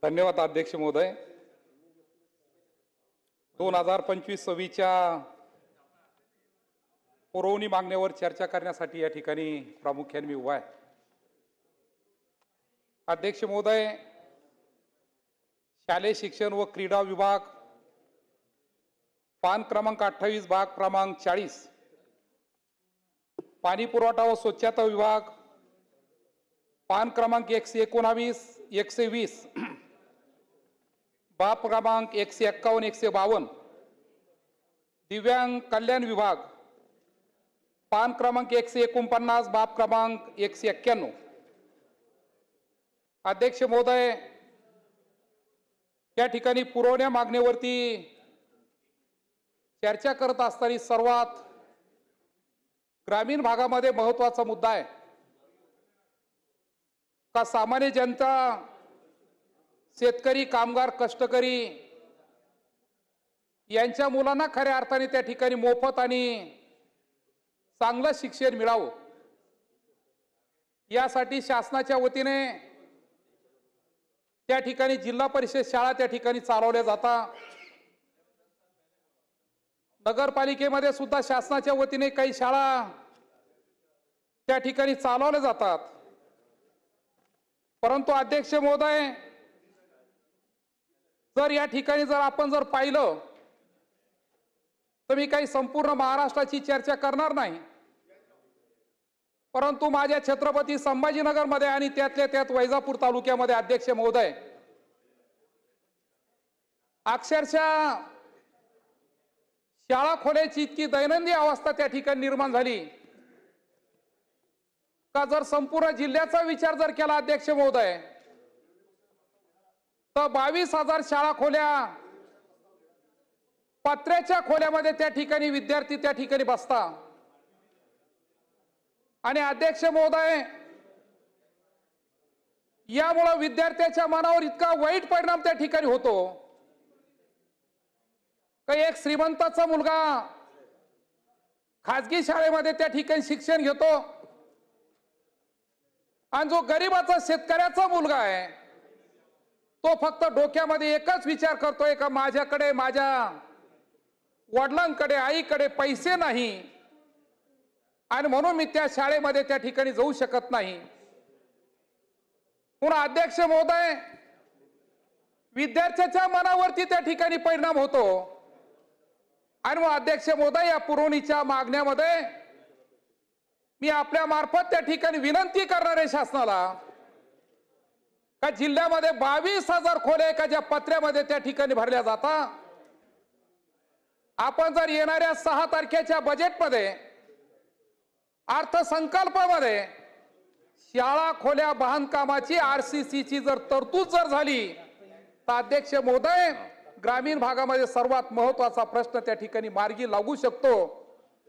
धन्यवाद अध्यक्ष महोदय। 2025-26च्या पुरवणी मागण्यावर चर्चा करण्यासाठी या ठिकाणी प्रामुख्याने मी उभा आहे। अध्यक्ष महोदय, शालेय शिक्षण व क्रीडा विभाग, पान क्रमांक 28, भाग क्रमांक 40, पाणी पुरवठा व स्वच्छता विभाग, पान क्रमांक 119, 120, बाब क्रमांक 151, 152, दिव्यांग कल्याण विभाग, पान क्रमांक 149, बाब क्रमांक 191। अध्यक्ष महोदय, या ठिकाणी पुरवण्या मागणीवरती चर्चा करत असताना सर्वात ग्रामीण भागामध्ये महत्त्वाचा मुद्दा आहे का सामान्य जनता, शेतकरी, कामगार, कष्टकरी यांच्या मुलांना खऱ्या अर्थाने त्या ठिकाणी मोफत आणि चांगलं शिक्षण मिळावं यासाठी शासनाच्या वतीने त्या ठिकाणी जिल्हा परिषद शाळा त्या ठिकाणी चालवल्या जातात। नगरपालिकेमध्ये सुद्धा शासनाच्या वतीने काही शाळा त्या ठिकाणी चालवल्या जातात। परंतु अध्यक्ष महोदय, जर या ठिकाणी आपण जर पाहिलं तर मी काही संपूर्ण महाराष्ट्राची चर्चा करणार नाही, परंतु माझ्या छत्रपती संभाजीनगर मध्ये आणि त्यातल्या त्यात वैजापूर तालुक्यामध्ये अध्यक्ष महोदय, अक्षरशः शाळा खोल्याची इतकी दैनंदिन अवस्था त्या ठिकाणी निर्माण झाली का जर संपूर्ण जिल्ह्याचा विचार जर केला अध्यक्ष महोदय तर 22,000 शाळा खोल्या पत्र्याच्या खोल्यामध्ये त्या ठिकाणी विद्यार्थी त्या ठिकाणी बसतात। आणि अध्यक्ष महोदय, यामुळे विद्यार्थ्याच्या मनावर इतका वाईट परिणाम त्या ठिकाणी होतो का एक श्रीमंताचा मुलगा खाजगी शाळेमध्ये त्या ठिकाणी शिक्षण घेतो आणि जो गरीबाचा शेतकऱ्याचा मुलगा आहे तो फक्त डोक्यामध्ये एकच विचार करतोय का माझ्याकडे, माझ्या वडिलांकडे, आईकडे पैसे नाही आणि म्हणून मी त्या शाळेमध्ये त्या ठिकाणी जाऊ शकत नाही। पुन्हा अध्यक्ष महोदय, विद्यार्थ्याच्या मनावरती त्या ठिकाणी परिणाम होतो। आणि मग अध्यक्ष महोदय, या पुरवणीच्या मागण्यामध्ये मी आपल्या मार्फत त्या ठिकाणी विनंती करणार आहे शासनाला का जिल्ह्यामध्ये 22,000 खोल्या एका ज्या पत्र्यामध्ये त्या ठिकाणी भरल्या जातात, आपण जर येणाऱ्या 6 तारखेच्या बजेटमध्ये, अर्थसंकल्पामध्ये शाळा खोल्या बांधकामाची आरसीसीची जर तरतूद जर झाली तर अध्यक्ष महोदय, ग्रामीण भागामध्ये सर्वात महत्त्वाचा प्रश्न त्या ठिकाणी मार्गी लागू शकतो।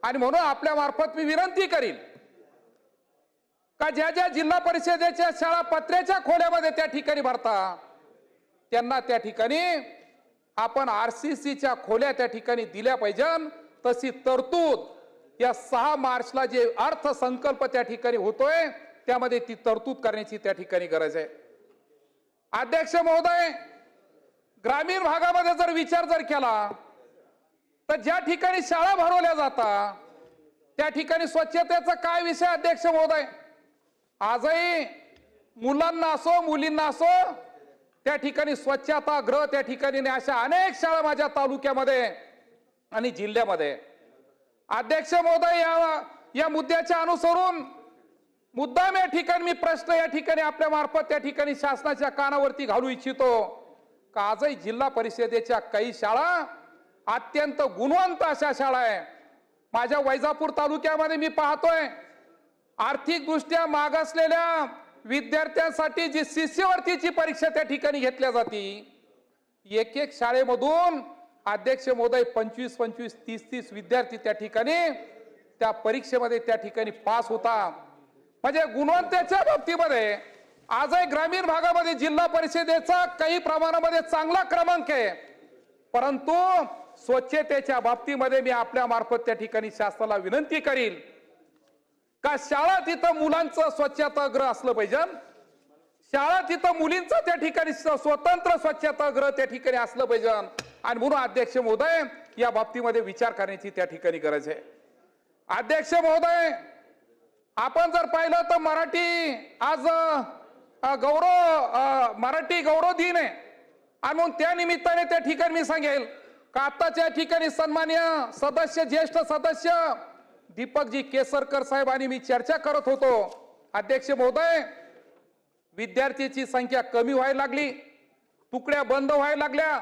आणि म्हणून आपल्या मार्फत मी विनंती करीन का ज्या ज्या जिल्हा परिषदेच्या शाळा पत्र्याच्या खोल्यामध्ये त्या ठिकाणी भरतात त्यांना त्या ठिकाणी आपण आरसीसीच्या खोल्या त्या ठिकाणी दिल्या पाहिजे। तशी तरतूद या 6 मार्चला जे अर्थसंकल्प त्या ठिकाणी होतोय त्यामध्ये ती तरतूद करण्याची त्या ठिकाणी गरज आहे। अध्यक्ष महोदय, ग्रामीण भागामध्ये जर विचार जर केला तर ज्या ठिकाणी शाळा भरवल्या जातात त्या ठिकाणी स्वच्छतेचा काय विषय अध्यक्ष महोदय? आजही मुलांना असो मुलींना असो त्या ठिकाणी स्वच्छतागृह त्या ठिकाणी अशा अनेक शाळा माझ्या तालुक्यामध्ये आणि जिल्ह्यामध्ये। अध्यक्ष महोदय, या मुद्द्याच्या अनुसरून मुद्दाम या ठिकाणी मी प्रश्न या ठिकाणी आपल्या मार्फत त्या ठिकाणी शासनाच्या कानावरती घालू इच्छितो का आजही जिल्हा परिषदेच्या काही शाळा अत्यंत गुणवंत अशा शाळा आहे। माझ्या वैजापूर तालुक्यामध्ये मी पाहतोय आर्थिक दृष्ट्या मागासलेल्या विद्यार्थ्यांसाठी जी शिष्यवृत्तीची परीक्षा त्या ठिकाणी घेतल्या जाते, एक एक शाळेमधून अध्यक्ष महोदय 25-25, 30-30 विद्यार्थी त्या ठिकाणी त्या परीक्षेमध्ये त्या ठिकाणी पास होतात। म्हणजे गुणवत्तेच्या बाबतीमध्ये आजही ग्रामीण भागामध्ये जिल्हा परिषदेचा काही प्रमाणामध्ये चांगला क्रमांक आहे, परंतु स्वच्छतेच्या बाबतीमध्ये मी आपल्या मार्फत त्या ठिकाणी शासनाला विनंती करील का शाळा तिथं मुलांचं स्वच्छतागृह असलं पाहिजे, शाळा तिथं मुलींचं त्या ठिकाणी स्वतंत्र स्वच्छतागृह त्या ठिकाणी असलं पाहिजे आणि म्हणून अध्यक्ष महोदय या बाबतीमध्ये विचार करण्याची त्या ठिकाणी गरज आहे. अध्यक्ष महोदय, आपण जर पाहिलं तर मराठी आज मराठी गौरव दिन आहे आणि म्हणून त्या निमित्ताने त्या ठिकाणी मी सांगेल का आताच्या ठिकाणी सन्मान्य सदस्य ज्येष्ठ सदस्य दीपकजी केसरकर साहेब आणि मी चर्चा करत होतो. अध्यक्ष महोदय, विद्यार्थ्यांची संख्या कमी व्हायला लागली, तुकड्या बंद व्हायला लागल्या,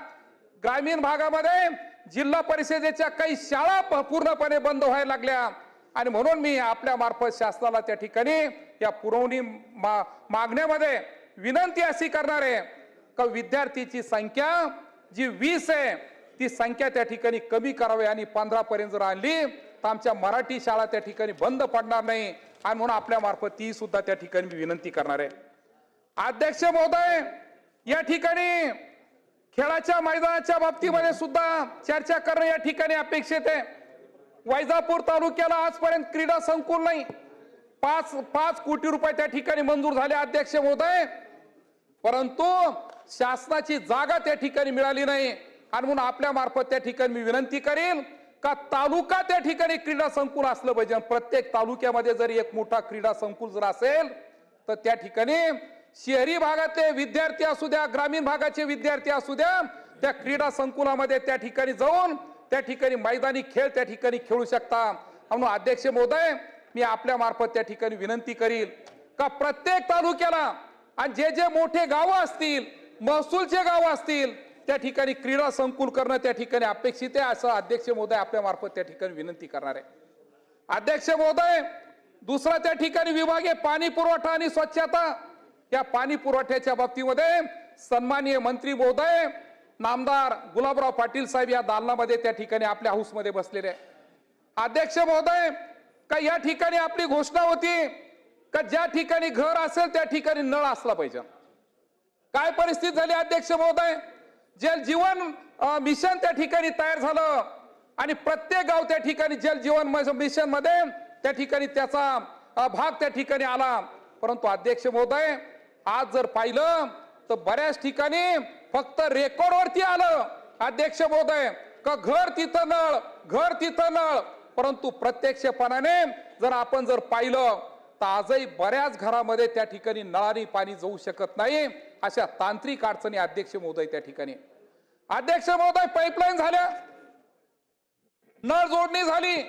ग्रामीण भागामध्ये जिल्हा परिषदेच्या काही शाळा पूर्णपणे बंद व्हायला लागल्या आणि म्हणून मी आपल्या मार्फत शासनाला त्या ठिकाणी या पुरवणी मागण्यामध्ये विनंती अशी करणार आहे का विद्यार्थीची संख्या जी 20 आहे ती संख्या त्या ठिकाणी कमी करावी आणि 15 पर्यंत जर आणली तर आमच्या मराठी शाळा त्या ठिकाणी बंद पडणार नाही आणि म्हणून आपल्या मार्फत ती सुद्धा त्या ठिकाणी मी विनंती करणार आहे. अध्यक्ष महोदय, या ठिकाणी खेळाच्या मैदानाच्या बाबतीमध्ये सुद्धा चर्चा करणं या ठिकाणी अपेक्षित आहे. वैजापूर तालुक्याला आजपर्यंत क्रीडा संकुल नाही. 5 कोटी रुपये त्या ठिकाणी मंजूर झाले अध्यक्ष महोदय, परंतु शासनाची जागा त्या ठिकाणी मिळाली नाही आणि म्हणून आपल्या मार्फत त्या ठिकाणी मी विनंती करेल का तालुका त्या ठिकाणी क्रीडा संकुल असलं पाहिजे. प्रत्येक तालुक्यामध्ये जर एक मोठा क्रीडा संकुल जर असेल तर त्या ठिकाणी शहरी भागातले विद्यार्थी असू द्या, ग्रामीण भागाचे विद्यार्थी असू द्या, त्या क्रीडा संकुलामध्ये त्या ठिकाणी जाऊन त्या ठिकाणी मैदानी खेळ त्या ठिकाणी खेळू शकता. म्हणून अध्यक्ष महोदय, मी आपल्या मार्फत त्या ठिकाणी विनंती करील का प्रत्येक तालुक्याला आणि जे जे मोठे गाव असतील, महसूलचे गाव असतील, त्या ठिकाणी क्रीडा संकुल करणं त्या ठिकाणी अपेक्षित आहे असं अध्यक्ष महोदय आपल्या मार्फत त्या ठिकाणी विनंती करणार आहे. अध्यक्ष महोदय, दुसरा त्या ठिकाणी विभाग आहे पाणी पुरवठा आणि स्वच्छता. या पाणी पुरवठ्याच्या बाबतीमध्ये सन्माननीय मंत्री महोदय नामदार गुलाबराव पाटील साहेब या दालनामध्ये त्या ठिकाणी आपल्या हाऊसमध्ये बसलेले आहे. अध्यक्ष महोदय, का या ठिकाणी आपली घोषणा होती का ज्या ठिकाणी घर असेल त्या ठिकाणी नळ असला पाहिजे. काय परिस्थिती झाली अध्यक्ष महोदय, जल जीवन मिशन त्या ठिकाणी तयार झालं आणि प्रत्येक गाव त्या ठिकाणी जल जीवन मिशन मध्ये त्या ठिकाणी त्याचा भाग त्या ठिकाणी आला. परंतु अध्यक्ष महोदय, आज जर पाहिलं तर बऱ्याच ठिकाणी फक्त रेकॉर्डवरती आलं अध्यक्ष महोदय का घर तिथं नळ, घर तिथं नळ, परंतु प्रत्यक्षपणाने जर आपण जर पाहिलं तर आजही बऱ्याच घरामध्ये त्या ठिकाणी नळाने पाणी जाऊ शकत नाही. अशा तांत्रिक अडचणी अध्यक्ष महोदय त्या ठिकाणी. अध्यक्ष महोदय, पाईपलाईन झाल्या, नळ जोडणी झाली,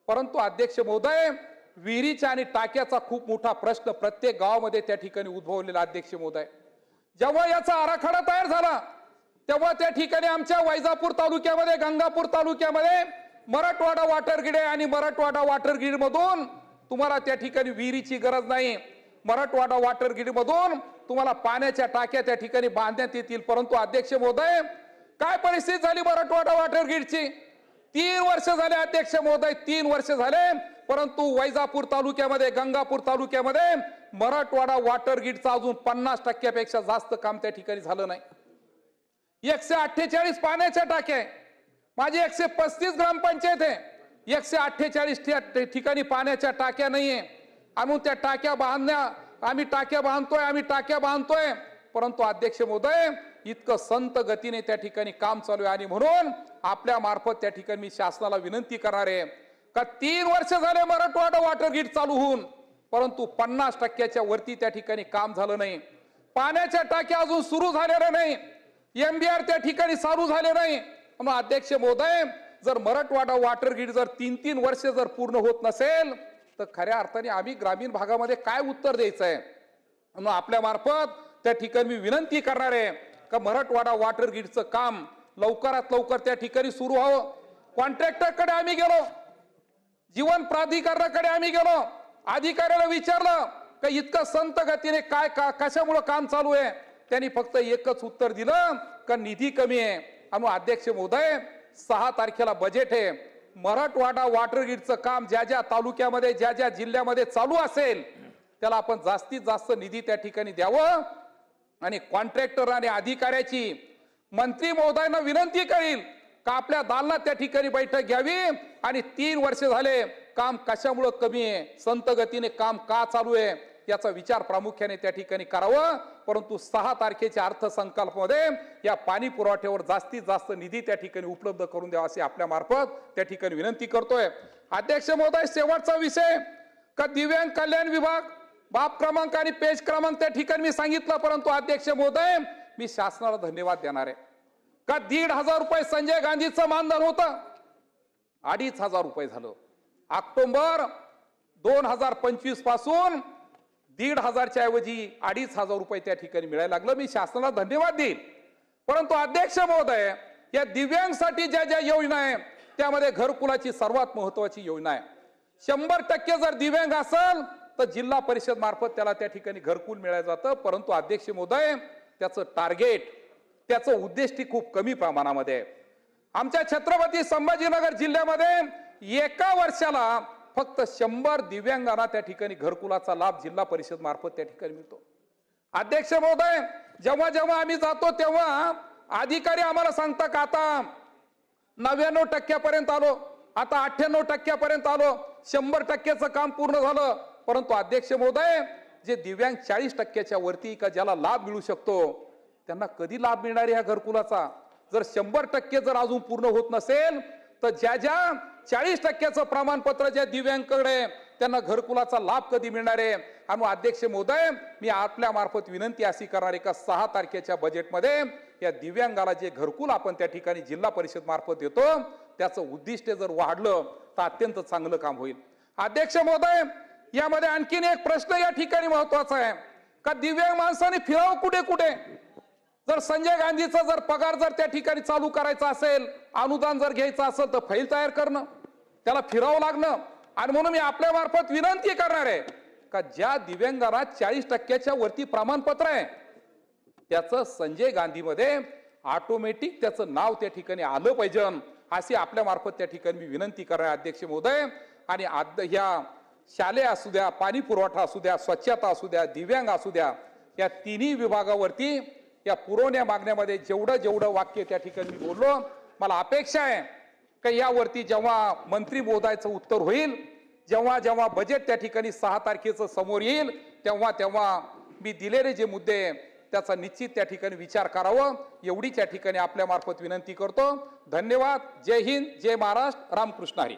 परंतु अध्यक्ष महोदय विहिरीच्या आणि टाक्याचा खूप मोठा प्रश्न प्रत्येक गावामध्ये त्या ठिकाणी उद्भवलेला अध्यक्ष महोदय. जेव्हा याचा आराखडा तयार झाला तेव्हा त्या ठिकाणी आमच्या वैजापूर तालुक्यामध्ये, गंगापूर तालुक्यामध्ये मराठवाडा वॉटर ग्रीड आहे आणि मराठवाडा वॉटर ग्रीड मधून तुम्हाला त्या ठिकाणी विहिरीची गरज नाही. मराठवाडा वॉटर ग्रीड मधून तुम्हाला पाण्याच्या टाक्या त्या ठिकाणी बांधण्यात येतील. परंतु अध्यक्ष महोदय, काय परिस्थिती झाली मराठवाडा वॉटर ग्रीडची? 3 वर्ष झाले अध्यक्ष महोदय, 3 वर्ष झाले, परंतु वैजापूर तालुक्यामध्ये, गंगापूर तालुक्यामध्ये मराठवाडा वॉटर ग्रीडचा अजून 50% जास्त काम त्या ठिकाणी झालं नाही. 148 पाण्याच्या टाक्या आहे, माझी 135 ग्रामपंचायत आहे, 148 ठिकाणी पाण्याच्या टाक्या नाहीये. आम्ही त्या टाक्या बांधण्या, आम्ही टाक्या बांधतोय, परंतु अध्यक्ष महोदय इतकं संत गतीने त्या ठिकाणी काम चालू आहे आणि म्हणून आपल्या मार्फत त्या ठिकाणी मी शासनाला विनंती करणार आहे का 3 वर्ष झाले मराठवाडा वॉटर ग्रीड चालू होऊन, परंतु 50% वरती त्या ठिकाणी काम झालं नाही. पाण्याच्या टाक्या अजून सुरू झालेल्या नाही, MBR त्या ठिकाणी चालू झाले नाही. मग अध्यक्ष महोदय, जर मराठवाडा वॉटर ग्रीड जर 3 वर्ष जर पूर्ण होत नसेल तर खऱ्या अर्थाने आम्ही ग्रामीण भागामध्ये काय उत्तर द्यायचं आहे. म्हणून आपल्या मार्फत त्या ठिकाणी मी विनंती करणार आहे का मराठवाडा वॉटर ग्रीडचं काम लवकरात लवकर त्या ठिकाणी सुरू व्हावं. कॉन्ट्रॅक्टरकडे आम्ही गेलो, जीवन प्राधिकरणाकडे आम्ही गेलो, अधिकाऱ्याला विचारलं का इतकं संत गतीने काय कशामुळे काम चालू आहे. त्यांनी फक्त एकच उत्तर दिलं का निधी कमी आहे. आणि अध्यक्ष महोदय, 6 तारखेला बजेट आहे. मराठवाडा वॉटर ग्रीडचं काम ज्या ज्या तालुक्यामध्ये, ज्या ज्या जिल्ह्यामध्ये चालू असेल त्याला आपण जास्तीत जास्त निधी त्या ठिकाणी द्यावं आणि कॉन्ट्रॅक्टर आणि अधिकाऱ्याची मंत्री महोदयांना विनंती करील का आपल्या दालनात त्या ठिकाणी बैठक घ्यावी आणि 3 वर्ष झाले काम कशामुळे कमी आहे, संत गतीने काम का चालू आहे याचा विचार प्रामुख्याने त्या ठिकाणी करावं. परंतु 6 तारखेच्या अर्थसंकल्पामध्ये या पाणी पुरवठ्यावर जास्तीत जास्त निधी त्या ठिकाणी उपलब्ध करून द्यावा अशी आपल्या मार्फत त्या ठिकाणी विनंती करतोय. अध्यक्ष महोदय, शेवटचा विषय का दिव्यांग कल्याण विभाग बाब क्रमांक आणि पेज क्रमांक त्या ठिकाणी मी सांगितलं. परंतु अध्यक्ष महोदय, मी शासनाला धन्यवाद देणार आहे का 1,500 रुपये संजय गांधीचं मानधन होतं, 2,500 रुपये झालं. ऑक्टोबर 2025 पासून 1,500च्या ऐवजी 2,500 रुपये त्या ठिकाणी मिळायला लागलं. मी शासनाला धन्यवाद देईल. परंतु अध्यक्ष महोदय, या दिव्यांगसाठी ज्या ज्या योजना आहे त्यामध्ये घरकुलाची सर्वात महत्वाची योजना आहे. 100% जर दिव्यांग असेल तर जिल्हा परिषद मार्फत त्याला त्या ठिकाणी घरकुल मिळालं जातं. परंतु अध्यक्ष महोदय, त्याचं टार्गेट, त्याचं उद्दिष्ट खूप कमी प्रमाणामध्ये आहे. आमच्या छत्रपती संभाजीनगर जिल्ह्यामध्ये एका वर्षाला फक्त 100 दिव्यांगांना त्या ठिकाणी घरकुलाचा लाभ जिल्हा परिषद मार्फत त्या ठिकाणी मिळतो. अध्यक्ष महोदय, जेव्हा जेव्हा आम्ही जातो तेव्हा अधिकारी आम्हाला सांगतात का आता 99% पर्यंत आलो, आता 98% पर्यंत आलो, 100%चं काम पूर्ण झालं. परंतु अध्यक्ष महोदय, जे दिव्यांग 40%च्या वरती का ज्याला लाभ मिळू शकतो त्यांना कधी लाभ मिळणार या घरकुलाचा? जर 100% जर अजून पूर्ण होत नसेल तर ज्या ज्या 40%चं प्रमाणपत्र ज्या दिव्यांकडे त्यांना घरकुलाचा लाभ कधी मिळणार आहे? आणि अध्यक्ष महोदय, मी आपल्या मार्फत विनंती अशी करणार आहे का 6 तारखेच्या बजेटमध्ये या दिव्यांगाला जे घरकुल आपण त्या ठिकाणी जिल्हा परिषद मार्फत देतो त्याचं उद्दिष्ट जर वाढलं तर अत्यंत चांगलं काम होईल. अध्यक्ष महोदय, यामध्ये आणखीन एक प्रश्न या ठिकाणी महत्वाचा आहे का दिव्यांग माणसाने फिरावं कुठे कुठे? जर संजय गांधीचा जर पगार जर त्या ठिकाणी चालू करायचा असेल, अनुदान जर घ्यायचं असेल तर फाईल तयार करणं, त्याला फिरावं लागणं. आणि म्हणून मी आपल्या मार्फत विनंती करणार आहे का ज्या दिव्यांगांना 40%च्या वरती प्रमाणपत्र आहे त्याचं संजय गांधीमध्ये ऑटोमॅटिक त्याचं नाव त्या ठिकाणी आलं पाहिजे अशी आपल्या मार्फत त्या ठिकाणी मी विनंती करणार आहे अध्यक्ष महोदय. आणि ह्या शालेय असू द्या, पाणी पुरवठा असू द्या, स्वच्छता असू द्या, दिव्यांग असू द्या, या तिन्ही विभागावरती या पुरवण्या मागण्यामध्ये जेवढं जेवढं वाक्य त्या ठिकाणी मी बोललो, मला अपेक्षा आहे की यावरती जेव्हा मंत्री महोदयाचं उत्तर होईल, जेव्हा जेव्हा बजेट त्या ठिकाणी 6 तारखेचं समोर येईल तेव्हा तेव्हा मी दिलेले जे मुद्दे त्याचा निश्चित त्या ठिकाणी विचार करावं एवढी त्या ठिकाणी आपल्या मार्फत विनंती करतो. धन्यवाद. जय हिंद, जय महाराष्ट्र, रामकृष्ण हरी.